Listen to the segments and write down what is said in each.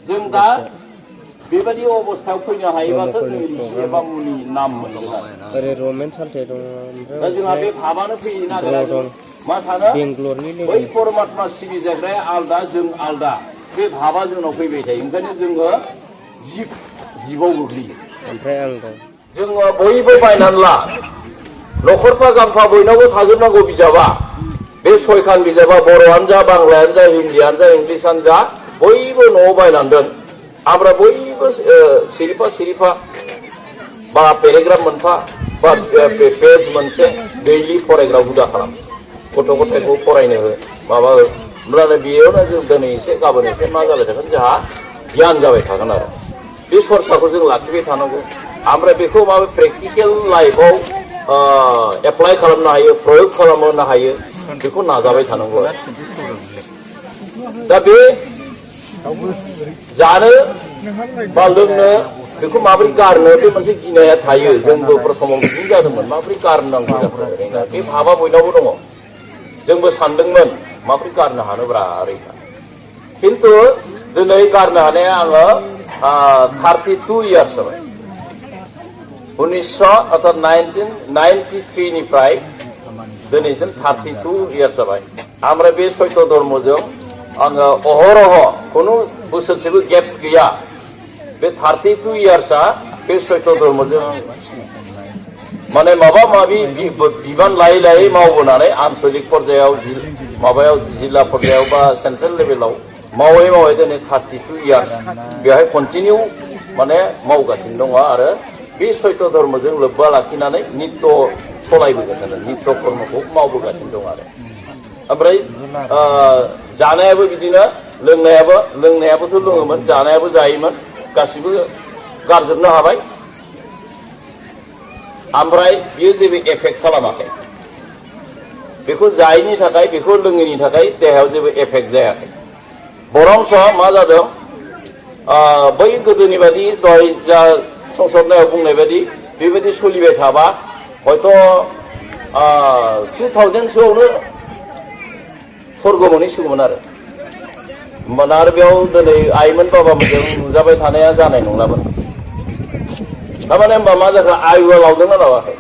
जों दा बेबायदि अबस्थायाव फैनो हायोबासो जों रिसि एबा मुनि नाम मोनगोन दा जोंहा बे भाबानो फैनो नागिरा मा सानो बै परमात्मा सिबिजाग्राया आलदा जों आलदा बे भाबा जोंनाव फैबाय थायो ओंखायनो जोङो जिबआव गोग्लैयो जोङो बयबो बायनानै ला न'खरफा गांफा बयनावबो थाजोबनांगौ बिजाबा बे सयखान बिजाबा बर'आनो जा बांलायानो जा हिन्दीयानो जा इंलिसानो जा बयबो न'आव बायनानै दोन आमफ्राय बयबो सिरिफा बा पेराग्राफ मोनफा बा पेज मोनसे दैलि फरायग्रा हुदा खालाम गथ' गथायखौ फरायनो हो माबा हो होमब्लानो बेयावनो जों दिनै एसे गाबोन एसे मा जाबाय थागोन जोंहा गियान जाबाय थागोन आरो बे सरसाखौ जों लाखिबाय थानांगौ ओमफ्राय बेखौ माबा प्रेक्टिकेल लाइफआव एप्लाइ खालामनो हायो प्रयोग खालामनो हायो बेखौ नाजाबाय थानांगौ दा बे जानो बा लोंनो बेखौ माबोरै गारनो बे मोनसे गिनाया थायो जोंबो प्रथमाव बिदिनो जादोंमोन माबोरै गारनांगौ बे भाबा बयनावबो दङ जोंबो सानदोंमोन माबोरै गारनो हानोब्रा ओरै खिन्थु दिनै गारनो हानाया आङो 32 इयार्स जाबाय 1993 निफ्राय दिनैसिम 32 इयार्स जाबाय ओमफ्राय बे सैत्य धर्मजों आङो अहरह खुनु बोसोरसेबो गेप्स गैया बे 32 इयार्सआ बे सैत्य धर्मजों माने माबा माबि बिबान लायै लायै मावबोनानै आन्चलिक पर्यायाव माबायाव जिल्ला पर्यायाव बा सेन्ट्रेल लेभेलाव मावै मावै दिनै 32 इयार्स बेवहाय कन्टिनिउ माने मावगासिनो दङ आरो बे सैत्य धर्मजों लोब्बा लाखिनानै नित्य सलायबोगासिनो नित्य कर्मखौ मावबोगासिनो दं आरो ओमफ्राय जानायाबो बिदिनो लोंनायाबोथ' लोङोमोन जानायाबो जायोमोन गासिबो गारजोबनो हाबाय ओमफ्राय बियो जेबो एफेक्ट खालामाखै बेखौ जायैनि थाखाय बेखौ लोङैनि थाखाय देहायाव जेबो एफेक्ट जायाखै बरंस मा जादों बै गोदोनि बायदि दहाय जा संसदनायाव बुंनाय बायदि बेबायदि सोलिबाय थाबा हयथ' 2000सोआवनो स्वर्ग मोनहैसिगौमोन आरो होमबाना आरो बेयाव दिनै आइमोन बाबामोनजों नुजाबाय थानाया जानाय नंलामोन थारमाने होमबा मा जाखो आयुआ लावदोंना लावाखै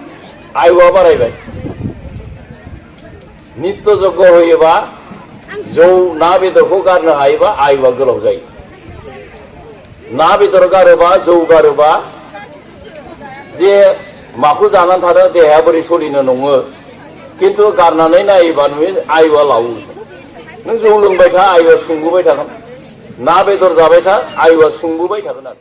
आयुआ बारायबाय नित्य जग्य होयोबा जौ ना बेदरखौ गारनो हायोबा आयुआ गोलाव जायो ना बेदर गारोबा जौ गारोबा जे माखौ जानानै थानो देहाया बोरै सोलिनो नङो खिन्थु गारनानै नायोबा नुयो आयुआ लावो नों जौ लोंबाय था आयुआ सुंबोबाय थागोन ना बेदर जाबाय था आयुआ सुंबोबाय थागोन आरो